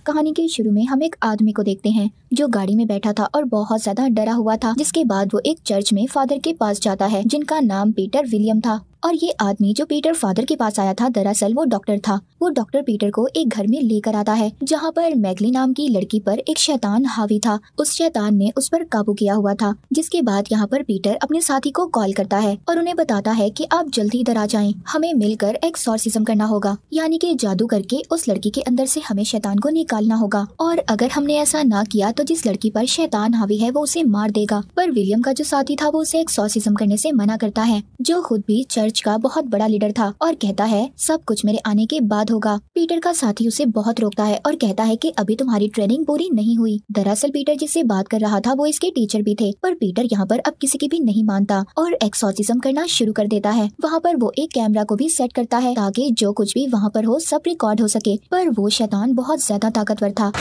कहानी के शुरू में हम एक आदमी को देखते हैं जो गाड़ी में बैठा था और बहुत ज्यादा डरा हुआ था। जिसके बाद वो एक चर्च में फादर के पास जाता है जिनका नाम पीटर विलियम था। और ये आदमी जो पीटर फादर के पास आया था दरअसल वो डॉक्टर था। वो डॉक्टर पीटर को एक घर में लेकर आता है जहाँ पर मैगली नाम की लड़की पर एक शैतान हावी था। उस शैतान ने उस पर काबू किया हुआ था। जिसके बाद यहाँ पर पीटर अपने साथी को कॉल करता है और उन्हें बताता है कि आप जल्दी इधर आ जाएं, हमें मिलकर एक्सॉर्सिज्म करना होगा, यानी कि जादू करके उस लड़की के अंदर से हमें शैतान को निकालना होगा। और अगर हमने ऐसा ना किया तो जिस लड़की पर शैतान हावी है वो उसे मार देगा। पर विलियम का जो साथी था वो उसे एक्सॉर्सिज्म करने से मना करता है, जो खुद भी चर्च का बहुत बड़ा लीडर था, और कहता है सब कुछ मेरे आने के बाद होगा। पीटर का साथी उसे बहुत रोकता है और कहता है कि अभी तुम्हारी ट्रेनिंग पूरी नहीं हुई। दरअसल पीटर जिससे बात कर रहा था वो इसके टीचर भी थे, पर पीटर यहाँ पर अब किसी की भी नहीं मानता और एक्सॉर्सिज्म करना शुरू कर देता है। वहाँ पर वो एक कैमरा को भी सेट करता है ताकि जो कुछ भी वहाँ पर हो सब रिकॉर्ड हो सके। पर वो शैतान बहुत ज्यादा ताकतवर था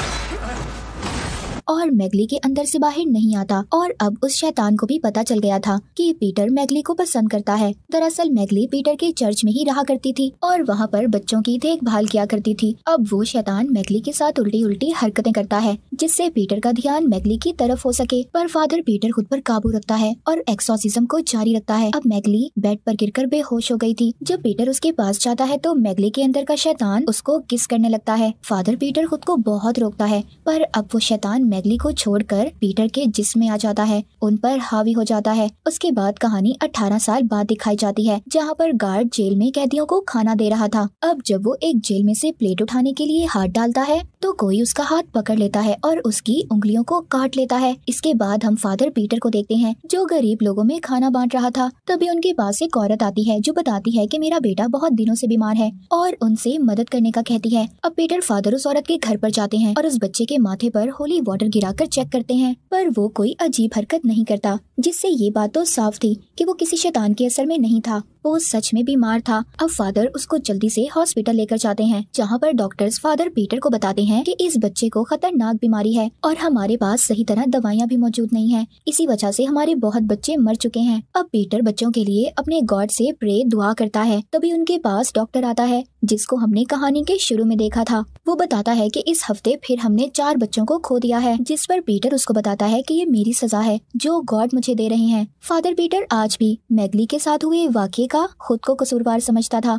और मैगली के अंदर से बाहर नहीं आता। और अब उस शैतान को भी पता चल गया था कि पीटर मैगली को पसंद करता है। दरअसल मैगली पीटर के चर्च में ही रहा करती थी और वहाँ पर बच्चों की देखभाल किया करती थी। अब वो शैतान मैगली के साथ उल्टी उल्टी हरकतें करता है जिससे पीटर का ध्यान मैगली की तरफ हो सके। पर फादर पीटर खुद पर काबू रखता है और एक्सॉर्सिज्म को जारी रखता है। अब मैगली बेड पर गिरकर बेहोश हो गई थी। जब पीटर उसके पास जाता है तो मैगली के अंदर का शैतान उसको किस करने लगता है। फादर पीटर खुद को बहुत रोकता है, पर अब वो शैतान मैगली को छोड़कर पीटर के जिस्म में आ जाता है, उन पर हावी हो जाता है। उसके बाद कहानी 18 साल बाद दिखाई जाती है जहाँ पर गार्ड जेल में कैदियों को खाना दे रहा था। अब जब वो एक जेल में से प्लेट उठाने के लिए हाथ डालता है तो कोई उसका हाथ पकड़ लेता है और उसकी उंगलियों को काट लेता है। इसके बाद हम फादर पीटर को देखते हैं जो गरीब लोगों में खाना बांट रहा था। तभी उनके पास एक औरत आती है जो बताती है कि मेरा बेटा बहुत दिनों से बीमार है और उनसे मदद करने का कहती है। अब पीटर फादर उस औरत के घर पर जाते हैं और उस बच्चे के माथे पर होली वाटर गिराकर चेक करते हैं, पर वो कोई अजीब हरकत नहीं करता, जिससे ये बात तो साफ थी कि वो किसी शैतान के असर में नहीं था, वो सच में बीमार था। अब फादर उसको जल्दी से हॉस्पिटल लेकर जाते हैं जहाँ पर डॉक्टर्स फादर पीटर को बताते हैं कि इस बच्चे को खतरनाक बीमारी है और हमारे पास सही तरह दवाइयाँ भी मौजूद नहीं है, इसी वजह से हमारे बहुत बच्चे मर चुके हैं। अब पीटर बच्चों के लिए अपने गॉड से प्रे दुआ करता है। तभी उनके पास डॉक्टर आता है जिसको हमने कहानी के शुरू में देखा था। वो बताता है कि इस हफ्ते फिर हमने 4 बच्चों को खो दिया है, जिस पर पीटर उसको बताता है कि ये मेरी सजा है जो गॉड मुझे दे रहे हैं। फादर पीटर आज भी मैगली के साथ हुए वाक़ये का खुद को कसूरवार समझता था।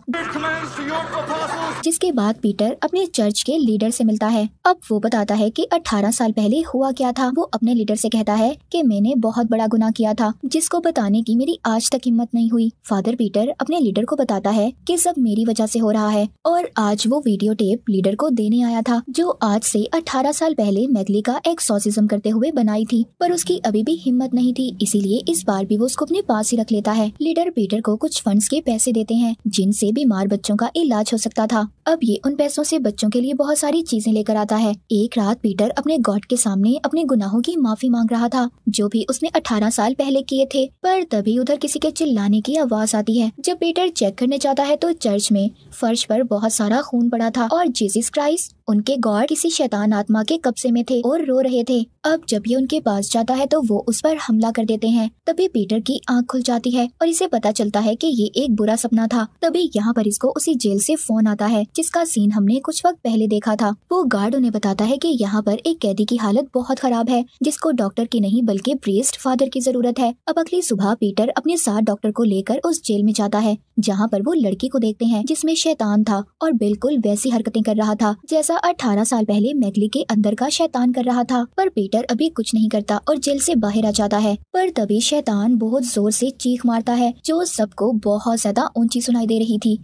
जिसके बाद पीटर अपने चर्च के लीडर से मिलता है। अब वो बताता है कि 18 साल पहले हुआ क्या था। वो अपने लीडर से कहता है कि मैंने बहुत बड़ा गुनाह किया था जिसको बताने की मेरी आज तक हिम्मत नहीं हुई। फादर पीटर अपने लीडर को बताता है कि सब मेरी वजह से हो रहा है और आज वो वीडियो टेप लीडर को देने आया था जो आज से 18 साल पहले मैगली का एक्सॉर्सिज्म करते हुए बनाई थी, पर उसकी अभी भी हिम्मत नहीं थी, इसीलिए इस बार भी वो उसको अपने पास ही रख लेता है। लीडर पीटर को कुछ फंड्स के पैसे देते हैं जिनसे बीमार बच्चों का इलाज हो सकता था। अब ये उन पैसों से बच्चों के लिए बहुत सारी चीजें लेकर आता है। एक रात पीटर अपने गॉड के सामने अपने गुनाहों की माफी मांग रहा था जो भी उसने 18 साल पहले किए थे, पर तभी उधर किसी के चिल्लाने की आवाज आती है। जब पीटर चेक करने जाता है तो चर्च में फर्श पर बहुत सारा खून पड़ा था और जीसस क्राइस्ट उनके गॉड किसी शैतान आत्मा के कब्जे में थे और रो रहे थे। अब जब ये उनके पास जाता है तो वो उस पर हमला कर देते हैं। तभी पीटर की आंख खुल जाती है और इसे पता चलता है कि ये एक बुरा सपना था। तभी यहाँ पर इसको उसी जेल से फोन आता है जिसका सीन हमने कुछ वक्त पहले देखा था। वो गार्ड उन्हें बताता है कि यहाँ पर एक कैदी की हालत बहुत खराब है जिसको डॉक्टर की नहीं बल्कि प्रीस्ट फादर की जरूरत है। अब अगली सुबह पीटर अपने साथ डॉक्टर को लेकर उस जेल में जाता है जहाँ पर वो लड़की को देखते हैं जिसमें शैतान था और बिल्कुल वैसी हरकतें कर रहा था जैसा 18 साल पहले मैगली के अंदर का शैतान कर रहा था। पर पीटर अभी कुछ नहीं करता और जेल से बाहर आ जाता है। पर तभी शैतान बहुत जोर से चीख मारता है जो सबको बहुत ज्यादा ऊंची सुनाई दे रही थी।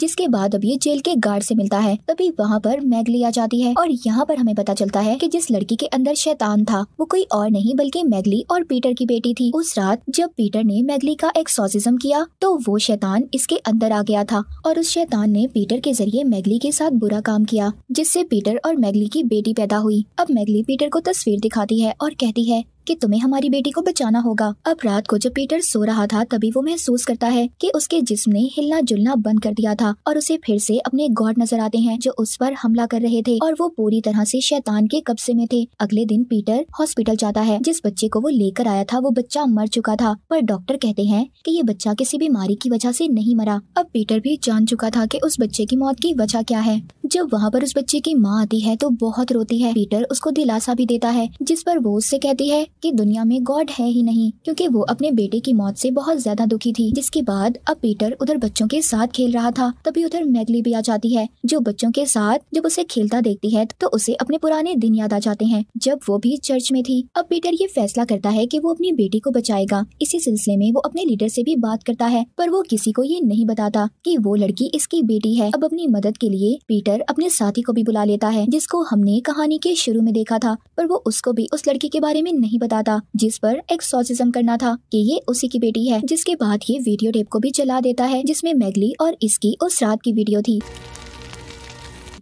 जिसके बाद अब ये जेल के गार्ड से मिलता है। तभी वहाँ पर मैगली आ जाती है और यहाँ पर हमें पता चलता है कि जिस लड़की के अंदर शैतान था वो कोई और नहीं बल्कि मैगली और पीटर की बेटी थी। उस रात जब पीटर ने मैगली का एक्सॉर्सिज्म किया तो वो शैतान इसके अंदर आ गया था और उस शैतान ने पीटर के जरिए मैगली के साथ बुरा काम किया जिससे पीटर और मैगली की बेटी पैदा हुई। अब मैगली पीटर को तस्वीर दिखाती है और कहती है कि तुम्हें हमारी बेटी को बचाना होगा। अब रात को जब पीटर सो रहा था तभी वो महसूस करता है कि उसके जिस्म ने हिलना जुलना बंद कर दिया था और उसे फिर से अपने गॉड नजर आते हैं जो उस पर हमला कर रहे थे और वो पूरी तरह से शैतान के कब्जे में थे। अगले दिन पीटर हॉस्पिटल जाता है। जिस बच्चे को वो लेकर आया था वो बच्चा मर चुका था, पर डॉक्टर कहते हैं कि ये बच्चा किसी बीमारी की वजह से नहीं मरा। अब पीटर भी जान चुका था कि उस बच्चे की मौत की वजह क्या है। जब वहाँ पर उस बच्चे की माँ आती है तो बहुत रोती है। पीटर उसको दिलासा भी देता है, जिस पर वो उससे कहती है कि दुनिया में गॉड है ही नहीं, क्योंकि वो अपने बेटे की मौत से बहुत ज्यादा दुखी थी। जिसके बाद अब पीटर उधर बच्चों के साथ खेल रहा था, तभी उधर मैगली भी आ जाती है जो बच्चों के साथ जब उसे खेलता देखती है तो उसे अपने पुराने दिन याद आ जाते हैं जब वो भी चर्च में थी। अब पीटर ये फैसला करता है कि वो अपनी बेटी को बचाएगा। इसी सिलसिले में वो अपने लीडर से भी बात करता है, पर वो किसी को ये नहीं बताता कि वो लड़की इसकी बेटी है। अब अपनी मदद के लिए पीटर अपने साथी को भी बुला लेता है जिसको हमने कहानी के शुरू में देखा था, पर वो उसको भी उस लड़की के बारे में नहीं बताता जिस पर एक्सॉर्सिज्म करना था कि ये उसी की बेटी है। जिसके बाद ये वीडियो टेप को भी चला देता है जिसमें मैगली और इसकी उस रात की वीडियो थी।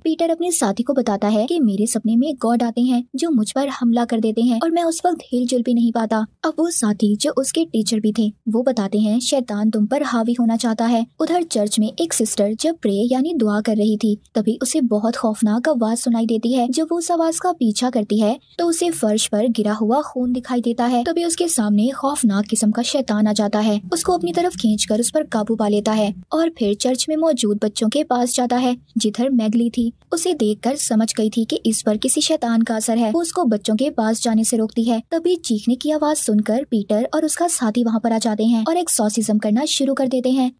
पीटर अपने साथी को बताता है कि मेरे सपने में गॉड आते हैं जो मुझ पर हमला कर देते हैं और मैं उस वक्त हिलजुल भी नहीं पाता। अब वो साथी जो उसके टीचर भी थे वो बताते हैं शैतान तुम पर हावी होना चाहता है। उधर चर्च में एक सिस्टर जब प्रे यानी दुआ कर रही थी तभी उसे बहुत खौफनाक आवाज सुनाई देती है। जब वो उस आवाज का पीछा करती है तो उसे फर्श पर गिरा हुआ खून दिखाई देता है। तभी उसके सामने खौफनाक किस्म का शैतान आ जाता है, उसको अपनी तरफ खींचकर उस पर काबू पा लेता है और फिर चर्च में मौजूद बच्चों के पास जाता है जिधर मैगली थी। उसे देखकर समझ गई थी कि इस पर किसी शैतान का असर है। वो उसको बच्चों के पास जाने से रोकती है। तभी चीखने की आवाज सुनकर पीटर और उसका साथी वहाँ पर आ जाते हैं और एक्सॉर्सिज्म करना शुरू कर देते हैं।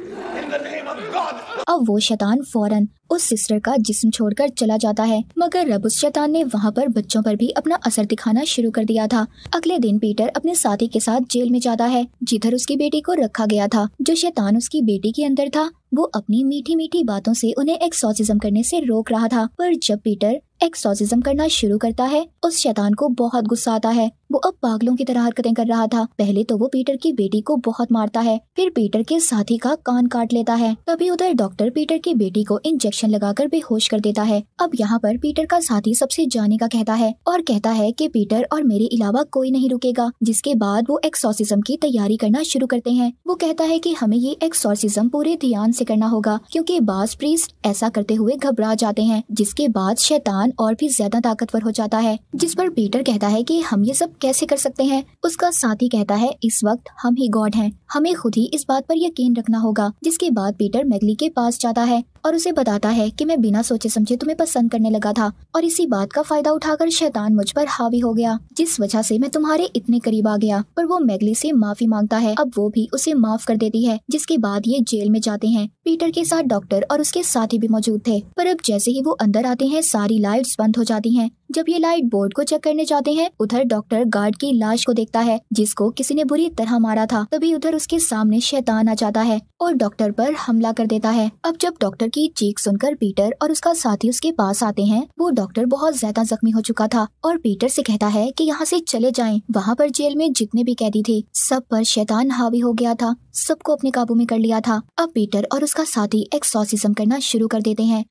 अब वो शैतान फौरन उस सिस्टर का जिस्म छोड़कर चला जाता है, मगर अब उस शैतान ने वहाँ पर बच्चों पर भी अपना असर दिखाना शुरू कर दिया था। अगले दिन पीटर अपने साथी के साथ जेल में जाता है जिधर उसकी बेटी को रखा गया था। जो शैतान उसकी बेटी के अंदर था वो अपनी मीठी मीठी बातों से उन्हें एक्सॉर्सिज्म करने से रोक रहा था, पर जब पीटर एक्सॉर्सिज्म करना शुरू करता है उस शैतान को बहुत गुस्सा आता है। वो अब पागलों की तरह हरकतें कर रहा था। पहले तो वो पीटर की बेटी को बहुत मारता है, फिर पीटर के साथी का कान काट लेता है। तभी उधर डॉक्टर पीटर की बेटी को इंजेक्शन लगाकर बेहोश कर देता है। अब यहाँ पर पीटर का साथी सबसे जाने का कहता है और कहता है कि पीटर और मेरे अलावा कोई नहीं रुकेगा। जिसके बाद वो एक्सॉर्सिज्म की तैयारी करना शुरू करते हैं। वो कहता है कि हमें ये एक्सॉर्सिज्म पूरे ध्यान से करना होगा क्योंकि बास प्रीस्ट ऐसा करते हुए घबरा जाते हैं। जिसके बाद शैतान और भी ज्यादा ताकतवर हो जाता है। जिस पर पीटर कहता है कि हम ये सब कैसे कर सकते हैं। उसका साथी कहता है इस वक्त हम ही गॉड हैं, हमें खुद ही इस बात पर यकीन रखना होगा। जिसके बाद पीटर मैगली के पास जाता है और उसे बताता है कि मैं बिना सोचे समझे तुम्हें पसंद करने लगा था और इसी बात का फायदा उठाकर शैतान मुझ पर हावी हो गया जिस वजह से मैं तुम्हारे इतने करीब आ गया। पर वो मैगली से माफी मांगता है। अब वो भी उसे माफ कर देती है। जिसके बाद ये जेल में जाते हैं। पीटर के साथ डॉक्टर और उसके साथी भी मौजूद थे, पर अब जैसे ही वो अंदर आते हैं सारी लाइट्स बंद हो जाती हैं। जब ये लाइट बोर्ड को चेक करने जाते हैं उधर डॉक्टर गार्ड की लाश को देखता है जिसको किसी ने बुरी तरह मारा था। तभी उधर उसके सामने शैतान आ जाता है और डॉक्टर पर हमला कर देता है। अब जब डॉक्टर की चीख सुनकर पीटर और उसका साथी उसके पास आते हैं, वो डॉक्टर बहुत ज्यादा जख्मी हो चुका था और पीटर से कहता है कि यहाँ से चले जाएं। वहाँ पर जेल में जितने भी कैदी थे सब पर शैतान हावी हो गया था, सबको अपने काबू में कर लिया था। अब पीटर और उसका साथी एक्सॉर्सिज्म करना शुरू कर देते हैं,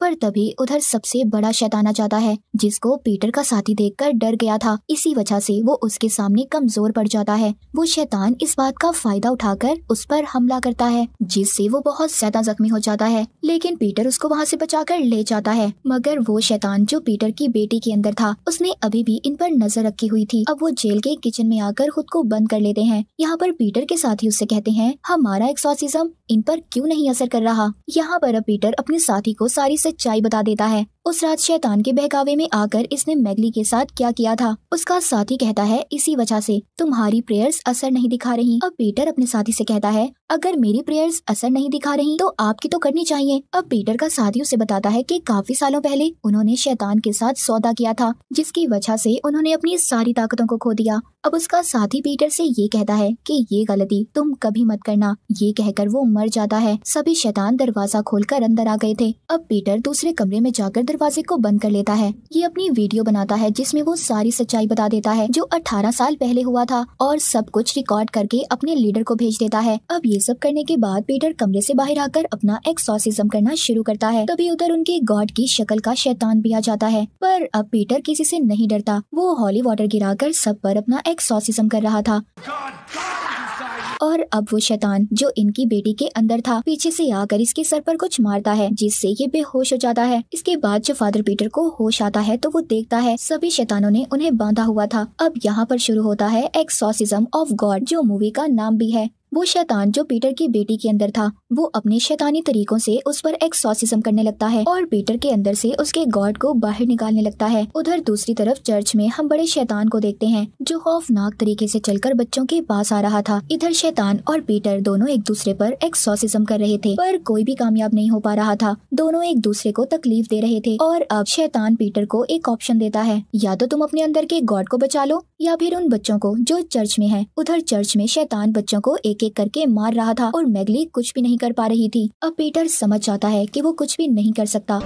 पर तभी उधर सबसे बड़ा शैतान आ जाता है जिसको पीटर का साथी देखकर डर गया था। इसी वजह से वो उसके सामने कमजोर पड़ जाता है। वो शैतान इस बात का फायदा उठाकर उस पर हमला करता है जिससे वो बहुत ज्यादा जख्मी हो जाता है। लेकिन पीटर उसको वहाँ से बचाकर ले जाता है, मगर वो शैतान जो पीटर की बेटी के अंदर था उसने अभी भी इन पर नजर रखी हुई थी। अब वो जेल के किचन में आकर खुद को बंद कर लेते हैं। यहाँ पर पीटर के साथी उससे कहते हैं हमारा एक्सॉर्सिज्म इन पर क्यों नहीं असर कर रहा। यहाँ पर अब पीटर अपने साथी को सारी सच्चाई बता देता है। उस रात शैतान के बहकावे में आकर इसने मैगली के साथ क्या किया था। उसका साथी कहता है इसी वजह से तुम्हारी प्रेयर्स असर नहीं दिखा रही। अब पीटर अपने साथी से कहता है अगर मेरी प्रेयर्स असर नहीं दिखा रही तो आपकी तो करनी चाहिए। अब पीटर का साथी उसे बताता है कि काफी सालों पहले उन्होंने शैतान के साथ सौदा किया था जिसकी वजह से उन्होंने अपनी सारी ताकतों को खो दिया। अब उसका साथी पीटर से ये कहता है कि ये गलती तुम कभी मत करना। ये कहकर वो मर जाता है। सभी शैतान दरवाजा खोलकर अंदर आ गए थे। अब पीटर दूसरे कमरे में जाकर दरवाजे को बंद कर लेता है। ये अपनी वीडियो बनाता है जिसमें वो सारी सच्चाई बता देता है जो 18 साल पहले हुआ था और सब कुछ रिकॉर्ड करके अपने लीडर को भेज देता है। अब ये सब करने के बाद पीटर कमरे से बाहर आकर अपना एक्सॉर्सिज्म करना शुरू करता है। तभी उधर उनके गॉड की शक्ल का शैतान भी आ जाता है, पर अब पीटर किसी से नहीं डरता। वो हॉली वाटर गिराकर सब पर अपना एक्सॉर्सिज्म कर रहा था और अब वो शैतान जो इनकी बेटी के अंदर था पीछे से आकर इसके सर पर कुछ मारता है जिससे ये बेहोश हो जाता है। इसके बाद जब फादर पीटर को होश आता है तो वो देखता है सभी शैतानों ने उन्हें बांधा हुआ था। अब यहाँ पर शुरू होता है एक्सॉर्सिज्म ऑफ गॉड, जो मूवी का नाम भी है। वो शैतान जो पीटर की बेटी के अंदर था वो अपने शैतानी तरीकों से उस पर एक्सॉर्सिज्म करने लगता है और पीटर के अंदर से उसके गॉड को बाहर निकालने लगता है। उधर दूसरी तरफ चर्च में हम बड़े शैतान को देखते हैं जो खौफनाक तरीके से चलकर बच्चों के पास आ रहा था। इधर शैतान और पीटर दोनों एक दूसरे पर एक्सॉर्सिज्म कर रहे थे पर कोई भी कामयाब नहीं हो पा रहा था। दोनों एक दूसरे को तकलीफ दे रहे थे और अब शैतान पीटर को एक ऑप्शन देता है, या तो तुम अपने अंदर के गॉड को बचा लो या फिर उन बच्चों को जो चर्च में है। उधर चर्च में शैतान बच्चों को एक एक करके मार रहा था और मैगली कुछ भी नहीं कर पा रही थी। अब पीटर समझ जाता है कि वो कुछ भी नहीं कर सकता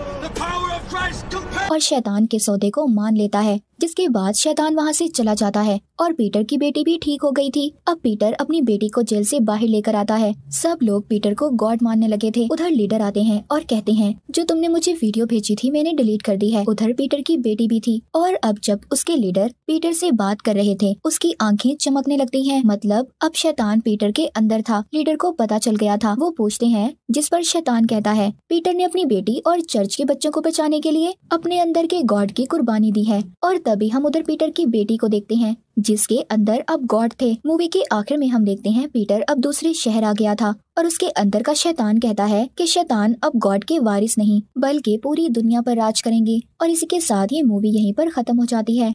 और शैतान के सौदे को मान लेता है, जिसके बाद शैतान वहाँ से चला जाता है और पीटर की बेटी भी ठीक हो गई थी। अब पीटर अपनी बेटी को जेल से बाहर लेकर आता है। सब लोग पीटर को गॉड मानने लगे थे। उधर लीडर आते हैं और कहते हैं जो तुमने मुझे वीडियो भेजी थी मैंने डिलीट कर दी है। उधर पीटर की बेटी भी थी और अब जब उसके लीडर पीटर से बात कर रहे थे उसकी आंखें चमकने लगती हैं, मतलब अब शैतान पीटर के अंदर था। लीडर को पता चल गया था। वो पूछते हैं जिस पर शैतान कहता है पीटर ने अपनी बेटी और चर्च के बच्चों को बचाने के लिए अपने अंदर के गॉड की कुर्बानी दी है। और तभी हम उधर पीटर की बेटी को देखते हैं जिसके अंदर अब गॉड थे। मूवी के आखिर में हम देखते हैं पीटर अब दूसरे शहर आ गया था और उसके अंदर का शैतान कहता है कि शैतान अब गॉड के वारिस नहीं बल्कि पूरी दुनिया पर राज करेंगे। और इसी के साथ ये मूवी यहीं पर खत्म हो जाती है।